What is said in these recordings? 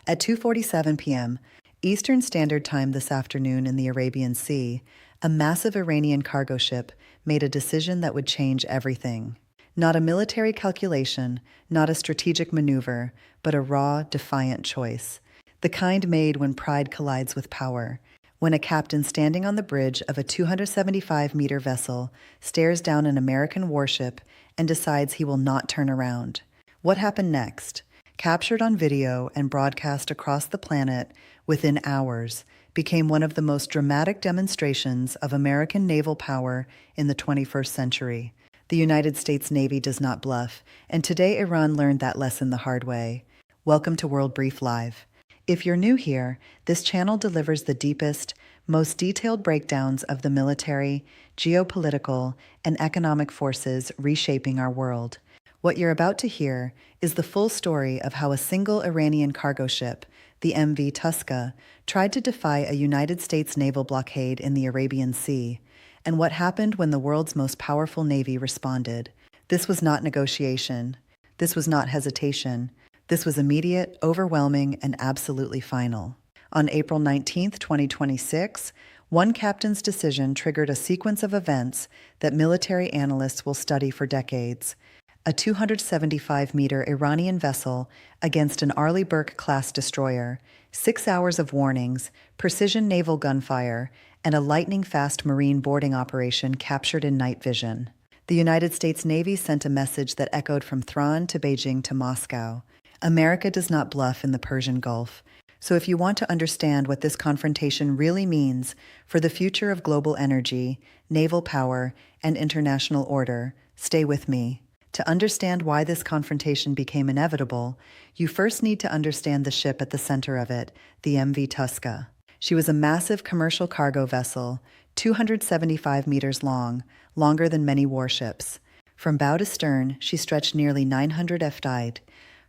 At 2:47 p.m. Eastern Standard Time this afternoon in the Arabian Sea, a massive Iranian cargo ship made a decision that would change everything. Not a military calculation, not a strategic maneuver, but a raw, defiant choice. The kind made when pride collides with power. When a captain standing on the bridge of a 275-meter vessel stares down an American warship and decides he will not turn around. What happened next? Captured on video and broadcast across the planet within hours, became one of the most dramatic demonstrations of American naval power in the 21st century. The United States Navy does not bluff, and today Iran learned that lesson the hard way. Welcome to World Brief Live. If you're new here, this channel delivers the deepest, most detailed breakdowns of the military, geopolitical, and economic forces reshaping our world. What you're about to hear is the full story of how a single Iranian cargo ship, the MV Tuska, tried to defy a United States naval blockade in the Arabian Sea, and what happened when the world's most powerful navy responded. This was not negotiation. This was not hesitation. This was immediate, overwhelming, and absolutely final. On April 19, 2026, one captain's decision triggered a sequence of events that military analysts will study for decades. A 275-meter Iranian vessel against an Arleigh Burke-class destroyer, 6 hours of warnings, precision naval gunfire, and a lightning-fast marine boarding operation captured in night vision. The United States Navy sent a message that echoed from Thrawn to Beijing to Moscow. America does not bluff in the Persian Gulf. So if you want to understand what this confrontation really means for the future of global energy, naval power, and international order, stay with me. To understand why this confrontation became inevitable, you first need to understand the ship at the center of it, the MV Tuska. She was a massive commercial cargo vessel, 275 meters long, longer than many warships. From bow to stern, she stretched nearly 900 ft.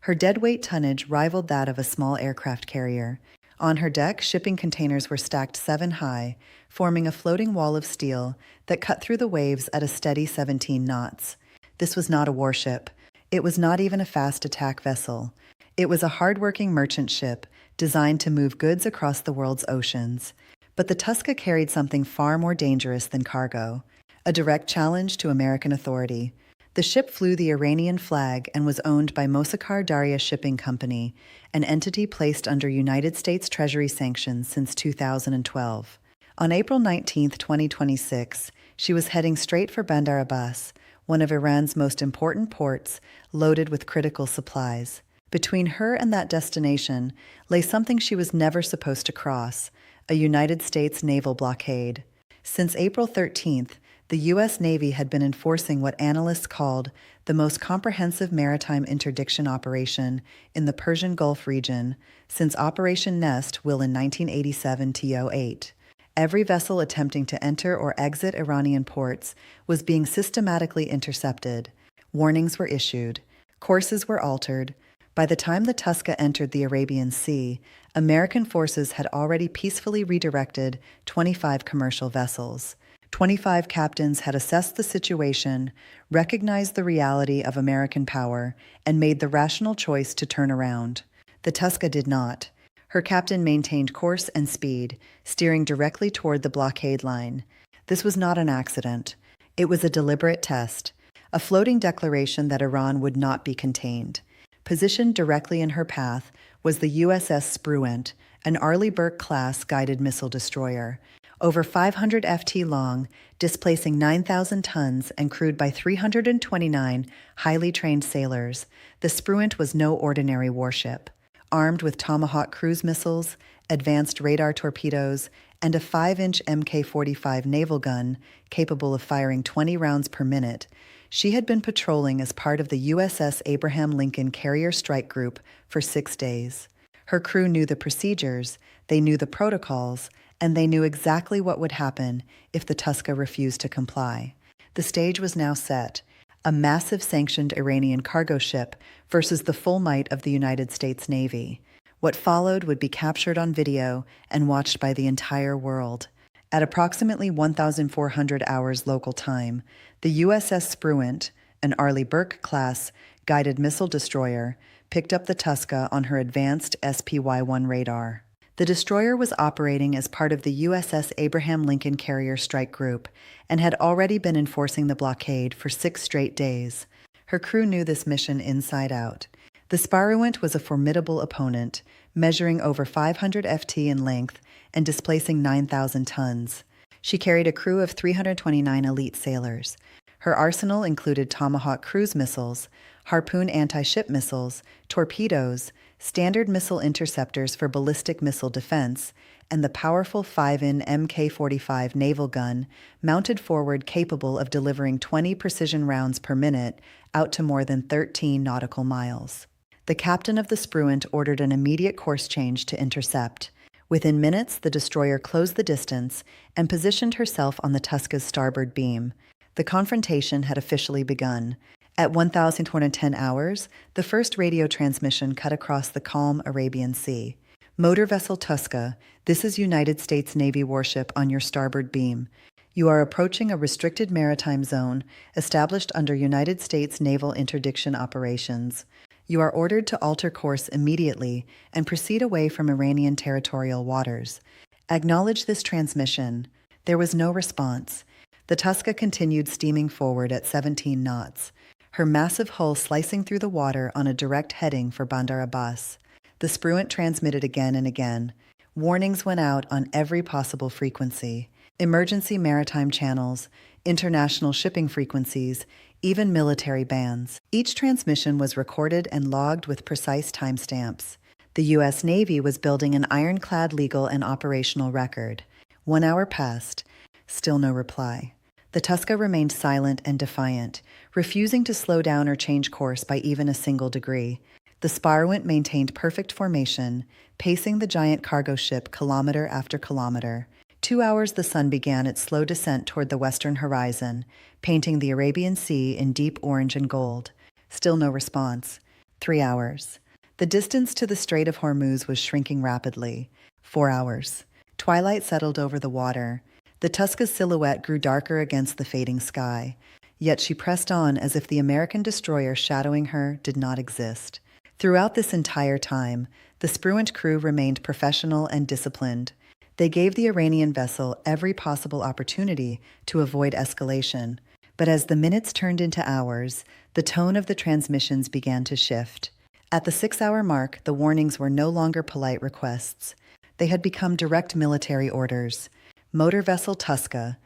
Her deadweight tonnage rivaled that of a small aircraft carrier. On her deck, shipping containers were stacked 7 high, forming a floating wall of steel that cut through the waves at a steady 17 knots. This was not a warship. It was not even a fast attack vessel. It was a hard-working merchant ship designed to move goods across the world's oceans. But the Tuska carried something far more dangerous than cargo, a direct challenge to American authority. The ship flew the Iranian flag and was owned by Mossacar Darya Shipping Company, an entity placed under United States Treasury sanctions since 2012. On April 19, 2026, she was heading straight for Bandar Abbas, one of Iran's most important ports, loaded with critical supplies. Between her and that destination lay something she was never supposed to cross, a United States naval blockade. Since April 13th, the U.S. Navy had been enforcing what analysts called the most comprehensive maritime interdiction operation in the Persian Gulf region since Operation Nest will in 1987-08. Every vessel attempting to enter or exit Iranian ports was being systematically intercepted. Warnings were issued. Courses were altered. By the time the Tuska entered the Arabian Sea, American forces had already peacefully redirected 25 commercial vessels. 25 captains had assessed the situation, recognized the reality of American power, and made the rational choice to turn around. The Tuska did not. Her captain maintained course and speed, steering directly toward the blockade line. This was not an accident. It was a deliberate test, a floating declaration that Iran would not be contained. Positioned directly in her path was the USS Spruant, an Arleigh Burke-class guided missile destroyer, over 500 ft long, displacing 9,000 tons and crewed by 329 highly trained sailors. The Spruant was no ordinary warship. Armed with Tomahawk cruise missiles, advanced radar torpedoes, and a 5-inch Mk-45 naval gun capable of firing 20 rounds per minute, she had been patrolling as part of the USS Abraham Lincoln Carrier Strike Group for 6 days. Her crew knew the procedures, they knew the protocols, and they knew exactly what would happen if the Tuska refused to comply. The stage was now set, a massive sanctioned Iranian cargo ship versus the full might of the United States Navy. What followed would be captured on video and watched by the entire world. At approximately 1,400 hours local time, the USS Spruant, an Arleigh Burke-class guided missile destroyer, picked up the Tuska on her advanced SPY-1 radar. The destroyer was operating as part of the USS Abraham Lincoln Carrier Strike Group and had already been enforcing the blockade for 6 straight days. Her crew knew this mission inside out. The Sparrowant was a formidable opponent, measuring over 500 ft in length and displacing 9,000 tons. She carried a crew of 329 elite sailors. Her arsenal included Tomahawk cruise missiles, Harpoon anti-ship missiles, torpedoes, standard missile interceptors for ballistic missile defense, and the powerful 5-in Mk-45 naval gun mounted forward capable of delivering 20 precision rounds per minute out to more than 13 nautical miles. The captain of the Spruant ordered an immediate course change to intercept. Within minutes, the destroyer closed the distance and positioned herself on the Tuska's starboard beam. The confrontation had officially begun. At 1,210 hours, the first radio transmission cut across the calm Arabian Sea. Motor vessel Tuska, this is United States Navy warship on your starboard beam. You are approaching a restricted maritime zone established under United States naval interdiction operations. You are ordered to alter course immediately and proceed away from Iranian territorial waters. Acknowledge this transmission. There was no response. The Tuska continued steaming forward at 17 knots, her massive hull slicing through the water on a direct heading for Bandar Abbas. The Spruant transmitted again and again. Warnings went out on every possible frequency: emergency maritime channels, international shipping frequencies, even military bands. Each transmission was recorded and logged with precise timestamps. The U.S. Navy was building an ironclad legal and operational record. 1 hour passed. Still no reply. The Tuska remained silent and defiant, refusing to slow down or change course by even a single degree. The Sparrowant maintained perfect formation, pacing the giant cargo ship kilometer after kilometer. 2 hours the sun began its slow descent toward the western horizon, painting the Arabian Sea in deep orange and gold. Still no response. 3 hours. The distance to the Strait of Hormuz was shrinking rapidly. 4 hours. Twilight settled over the water. The Tuska's silhouette grew darker against the fading sky. Yet she pressed on as if the American destroyer shadowing her did not exist. Throughout this entire time, the Spruant crew remained professional and disciplined. They gave the Iranian vessel every possible opportunity to avoid escalation. But as the minutes turned into hours, the tone of the transmissions began to shift. At the 6-hour mark, the warnings were no longer polite requests. They had become direct military orders. Motor vessel Tuska,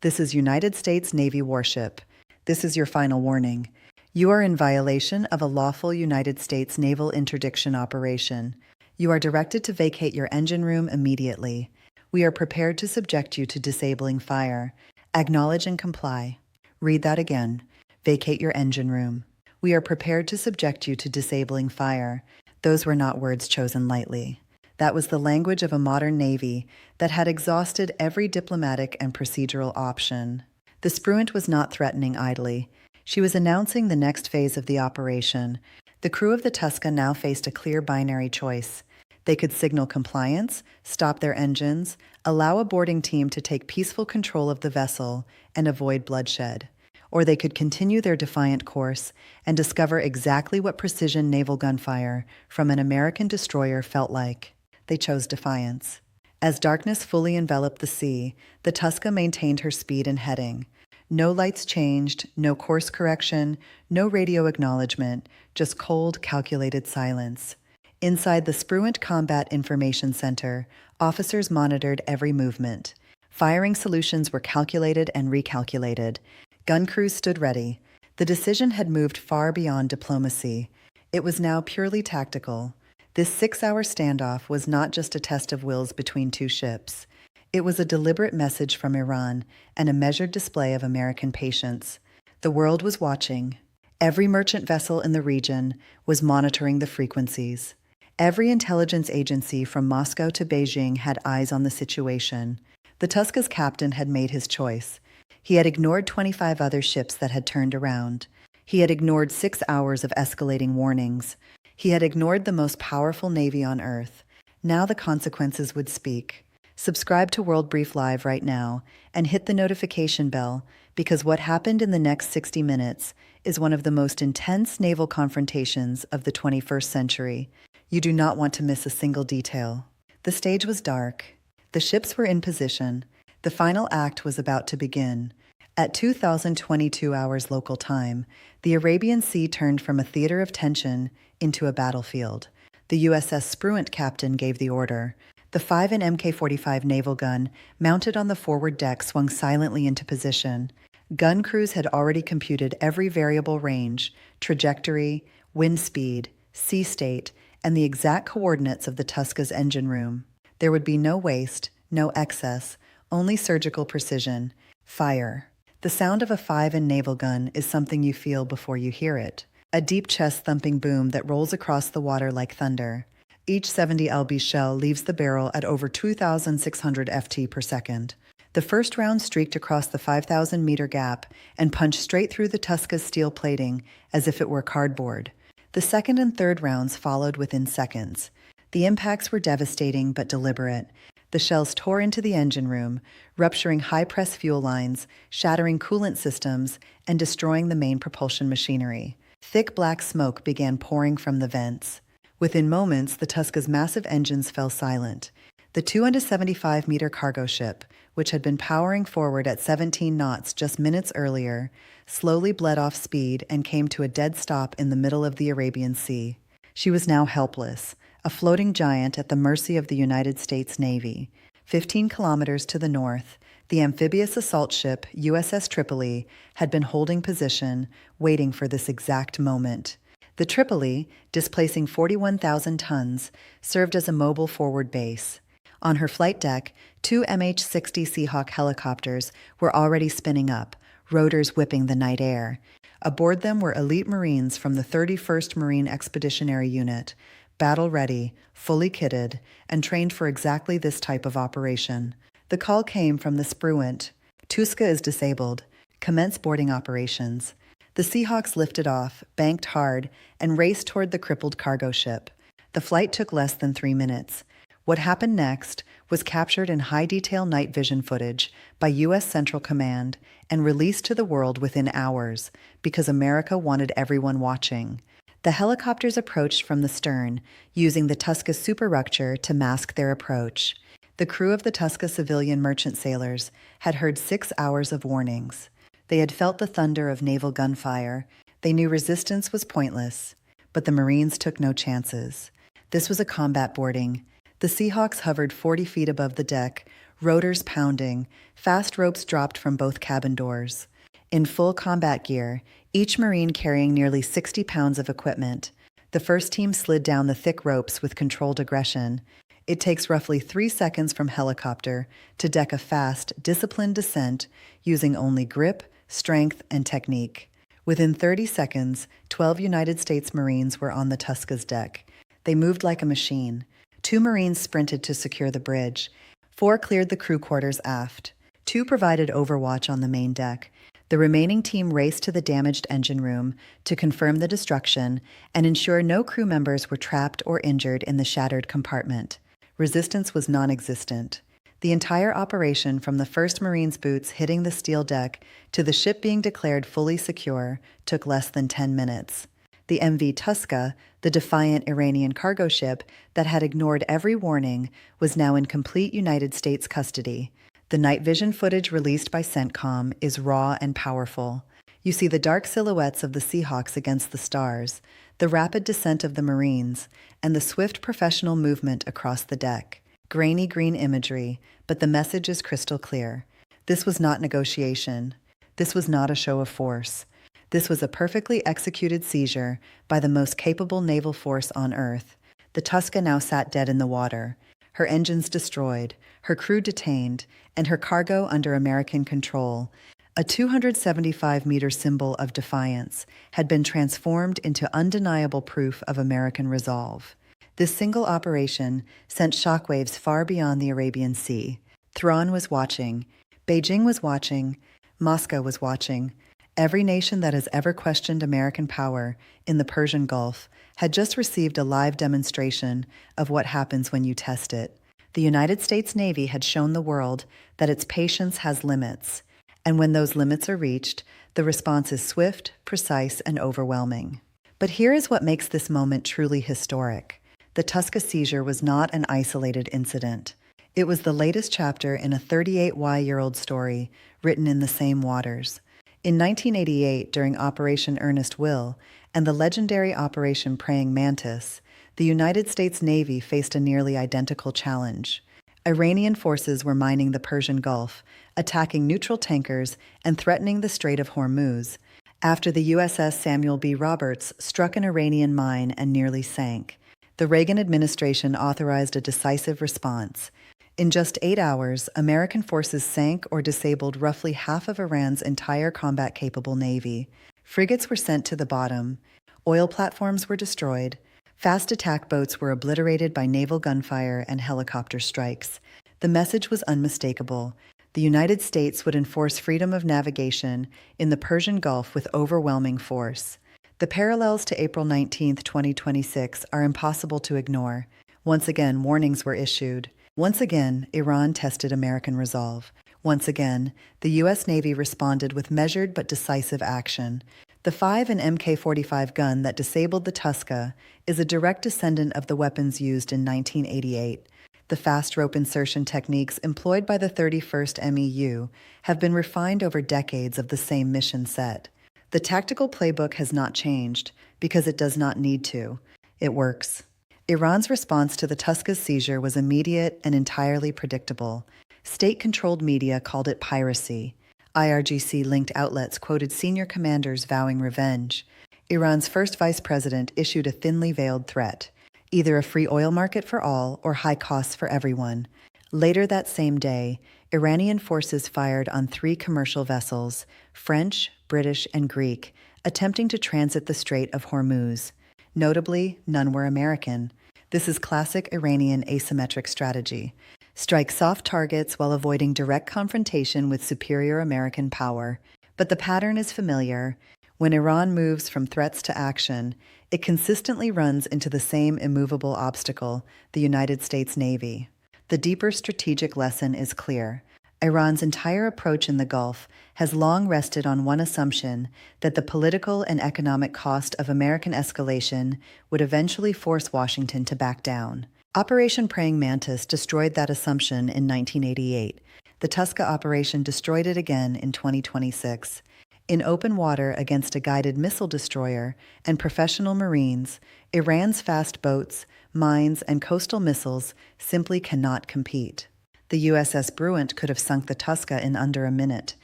this is United States Navy warship. This is your final warning. You are in violation of a lawful United States naval interdiction operation. You are directed to vacate your engine room immediately. We are prepared to subject you to disabling fire. Acknowledge and comply. Read that again. Vacate your engine room. We are prepared to subject you to disabling fire. Those were not words chosen lightly. That was the language of a modern navy that had exhausted every diplomatic and procedural option. The Spruant was not threatening idly. She was announcing the next phase of the operation. The crew of the Tuska now faced a clear binary choice. They could signal compliance, stop their engines, allow a boarding team to take peaceful control of the vessel, and avoid bloodshed. Or they could continue their defiant course and discover exactly what precision naval gunfire from an American destroyer felt like. They chose defiance. As darkness fully enveloped the sea, the Tuska maintained her speed and heading. No lights changed, no course correction, no radio acknowledgement, just cold, calculated silence. Inside the Spruant Combat Information Center, officers monitored every movement. Firing solutions were calculated and recalculated. Gun crews stood ready. The decision had moved far beyond diplomacy. It was now purely tactical. This 6-hour standoff was not just a test of wills between two ships. It was a deliberate message from Iran and a measured display of American patience. The world was watching. Every merchant vessel in the region was monitoring the frequencies. Every intelligence agency from Moscow to Beijing had eyes on the situation. The Tuska's captain had made his choice. He had ignored 25 other ships that had turned around. He had ignored 6 hours of escalating warnings. He had ignored the most powerful navy on Earth. Now the consequences would speak. Subscribe to World Brief Live right now and hit the notification bell because what happened in the next 60 minutes is one of the most intense naval confrontations of the 21st century. You do not want to miss a single detail. The stage was dark. The ships were in position. The final act was about to begin. At 2022 hours local time, the Arabian Sea turned from a theater of tension into a battlefield. The USS Spruant captain gave the order. The 5 and Mk-45 naval gun, mounted on the forward deck, swung silently into position. Gun crews had already computed every variable range, trajectory, wind speed, sea state, and the exact coordinates of the Tuska's engine room. There would be no waste, no excess, only surgical precision. Fire. The sound of a 5 and naval gun is something you feel before you hear it. A deep chest-thumping boom that rolls across the water like thunder. Each 70 lb shell leaves the barrel at over 2,600 ft per second. The first round streaked across the 5,000-meter gap and punched straight through the Tuska's steel plating as if it were cardboard. The second and third rounds followed within seconds. The impacts were devastating but deliberate. The shells tore into the engine room, rupturing high-press fuel lines, shattering coolant systems, and destroying the main propulsion machinery. Thick black smoke began pouring from the vents. Within moments, the Tuska's massive engines fell silent. The 275-meter cargo ship, which had been powering forward at 17 knots just minutes earlier, slowly bled off speed and came to a dead stop in the middle of the Arabian Sea. She was now helpless, a floating giant at the mercy of the United States Navy. 15 kilometers to the north, the amphibious assault ship USS Tripoli had been holding position, waiting for this exact moment. The Tripoli, displacing 41,000 tons, served as a mobile forward base. On her flight deck, 2 MH-60 Seahawk helicopters were already spinning up, rotors whipping the night air. Aboard them were elite Marines from the 31st Marine Expeditionary Unit, battle-ready, fully kitted, and trained for exactly this type of operation. The call came from the Spruant. Tuska is disabled. Commence boarding operations. The Seahawks lifted off, banked hard, and raced toward the crippled cargo ship. The flight took less than 3 minutes. What happened next was captured in high-detail night vision footage by U.S. Central Command and released to the world within hours because America wanted everyone watching. The helicopters approached from the stern, using the Tuska superstructure to mask their approach. The crew of the Tuska civilian merchant sailors had heard 6 hours of warnings. They had felt the thunder of naval gunfire. They knew resistance was pointless, but the Marines took no chances. This was a combat boarding. The Seahawks hovered 40 feet above the deck, rotors pounding, fast ropes dropped from both cabin doors. In full combat gear, each Marine carrying nearly 60 pounds of equipment, the first team slid down the thick ropes with controlled aggression. It takes roughly 3 seconds from helicopter to deck a fast, disciplined descent using only grip, strength, and technique. Within 30 seconds, 12 United States Marines were on the Tuska's deck. They moved like a machine. 2 Marines sprinted to secure the bridge. 4 cleared the crew quarters aft. 2 provided overwatch on the main deck. The remaining team raced to the damaged engine room to confirm the destruction and ensure no crew members were trapped or injured in the shattered compartment. Resistance was non-existent. The entire operation, from the first Marine's boots hitting the steel deck to the ship being declared fully secure, took less than 10 minutes. The MV Tuska, the defiant Iranian cargo ship that had ignored every warning, was now in complete United States custody. The night vision footage released by CENTCOM is raw and powerful. You see the dark silhouettes of the Seahawks against the stars, the rapid descent of the Marines, and the swift professional movement across the deck. Grainy green imagery, but the message is crystal clear. This was not negotiation. This was not a show of force. This was a perfectly executed seizure by the most capable naval force on Earth. The Tuska now sat dead in the water, her engines destroyed, her crew detained, and her cargo under American control. A 275-meter symbol of defiance had been transformed into undeniable proof of American resolve. This single operation sent shockwaves far beyond the Arabian Sea. Tehran was watching. Beijing was watching. Moscow was watching. Every nation that has ever questioned American power in the Persian Gulf had just received a live demonstration of what happens when you test it. The United States Navy had shown the world that its patience has limits. And when those limits are reached, the response is swift, precise, and overwhelming. But here is what makes this moment truly historic. The Tuska seizure was not an isolated incident. It was the latest chapter in a 38-year-old story written in the same waters. In 1988, during Operation Earnest Will and the legendary Operation Praying Mantis, the United States Navy faced a nearly identical challenge. Iranian forces were mining the Persian Gulf, attacking neutral tankers, and threatening the Strait of Hormuz, after the USS Samuel B. Roberts struck an Iranian mine and nearly sank. The Reagan administration authorized a decisive response. In just 8 hours, American forces sank or disabled roughly half of Iran's entire combat-capable navy. Frigates were sent to the bottom, oil platforms were destroyed, fast attack boats were obliterated by naval gunfire and helicopter strikes. The message was unmistakable. The United States would enforce freedom of navigation in the Persian Gulf with overwhelming force. The parallels to April 19, 2026 are impossible to ignore. Once again, warnings were issued. Once again, Iran tested American resolve. Once again, the U.S. Navy responded with measured but decisive action. The 5 and Mk-45 gun that disabled the Tuska is a direct descendant of the weapons used in 1988. The fast rope insertion techniques employed by the 31st MEU have been refined over decades of the same mission set. The tactical playbook has not changed because it does not need to. It works. Iran's response to the Tuska's seizure was immediate and entirely predictable. State-controlled media called it piracy. IRGC-linked outlets quoted senior commanders vowing revenge. Iran's first vice president issued a thinly veiled threat: either a free oil market for all or high costs for everyone. Later that same day, Iranian forces fired on 3 commercial vessels, French, British, and Greek, attempting to transit the Strait of Hormuz. Notably, none were American. This is classic Iranian asymmetric strategy. Strike soft targets while avoiding direct confrontation with superior American power. But the pattern is familiar. When Iran moves from threats to action, it consistently runs into the same immovable obstacle, the United States Navy. The deeper strategic lesson is clear. Iran's entire approach in the Gulf has long rested on one assumption: that the political and economic cost of American escalation would eventually force Washington to back down. Operation Praying Mantis destroyed that assumption in 1988. The Tuska operation destroyed it again in 2026. In open water against a guided missile destroyer and professional Marines, Iran's fast boats, mines, and coastal missiles simply cannot compete. The USS Bruant could have sunk the Tuska in under a minute.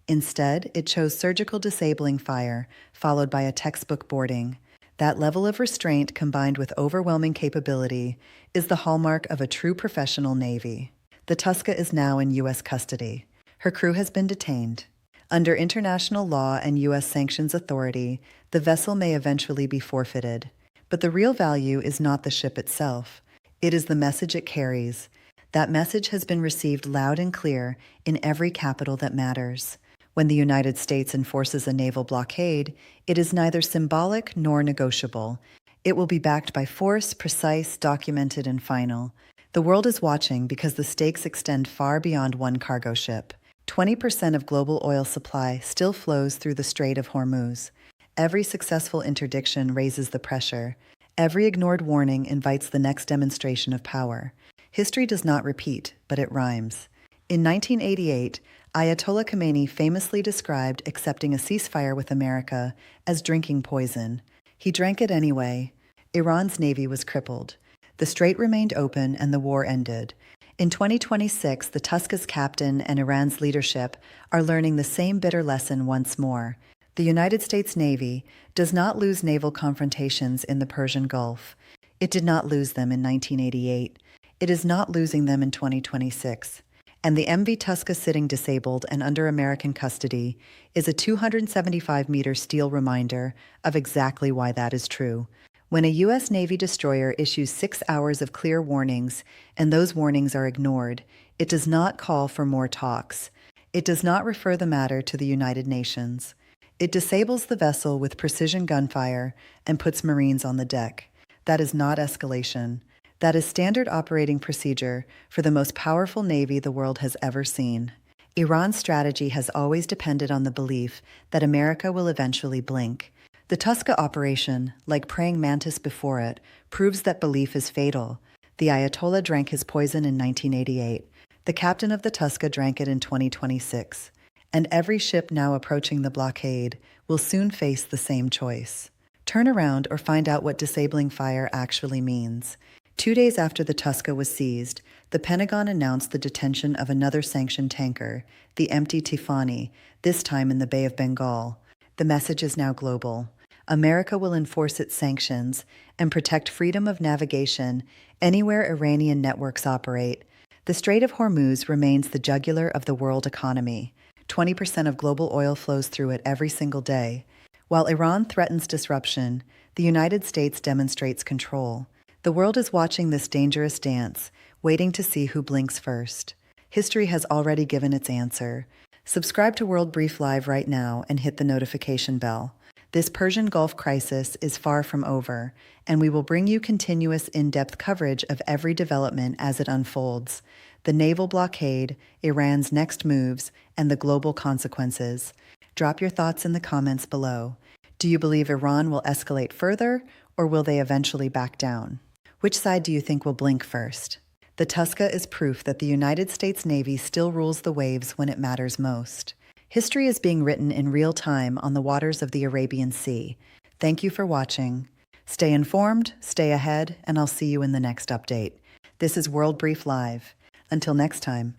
Instead, it chose surgical disabling fire, followed by a textbook boarding. That level of restraint, combined with overwhelming capability, is the hallmark of a true professional Navy. The Tuska is now in U.S. custody. Her crew has been detained. Under international law and U.S. sanctions authority, the vessel may eventually be forfeited. But the real value is not the ship itself. It is the message it carries. That message has been received loud and clear in every capital that matters. When the United States enforces a naval blockade, it is neither symbolic nor negotiable. It will be backed by force, precise, documented, and final. The world is watching because the stakes extend far beyond one cargo ship. 20% of global oil supply still flows through the Strait of Hormuz. Every successful interdiction raises the pressure. Every ignored warning invites the next demonstration of power. History does not repeat, but it rhymes. In 1988, Ayatollah Khomeini famously described accepting a ceasefire with America as drinking poison. He drank it anyway. Iran's navy was crippled. The strait remained open and the war ended. In 2026, the Tuska's captain and Iran's leadership are learning the same bitter lesson once more. The United States Navy does not lose naval confrontations in the Persian Gulf. It did not lose them in 1988. It is not losing them in 2026. And the MV Tuska sitting disabled and under American custody is a 275-meter steel reminder of exactly why that is true. When a U.S. Navy destroyer issues 6 hours of clear warnings and those warnings are ignored, it does not call for more talks. It does not refer the matter to the United Nations. It disables the vessel with precision gunfire and puts Marines on the deck. That is not escalation. That is standard operating procedure for the most powerful Navy the world has ever seen. Iran's strategy has always depended on the belief that America will eventually blink. The Tuska operation, like praying mantis before it, proves that belief is fatal. The Ayatollah drank his poison in 1988. The captain of the Tuska drank it in 2026. And every ship now approaching the blockade will soon face the same choice. Turn around or find out what disabling fire actually means. 2 days after the Tuska was seized, the Pentagon announced the detention of another sanctioned tanker, the empty Tifani, this time in the Bay of Bengal. The message is now global. America will enforce its sanctions and protect freedom of navigation anywhere Iranian networks operate. The Strait of Hormuz remains the jugular of the world economy. 20% of global oil flows through it every single day. While Iran threatens disruption, the United States demonstrates control. The world is watching this dangerous dance, waiting to see who blinks first. History has already given its answer. Subscribe to World Brief Live right now and hit the notification bell. This Persian Gulf crisis is far from over, and we will bring you continuous in-depth coverage of every development as it unfolds. The naval blockade, Iran's next moves, and the global consequences. Drop your thoughts in the comments below. Do you believe Iran will escalate further, or will they eventually back down? Which side do you think will blink first? The Tuska is proof that the United States Navy still rules the waves when it matters most. History is being written in real time on the waters of the Arabian Sea. Thank you for watching. Stay informed, stay ahead, and I'll see you in the next update. This is World Brief Live. Until next time,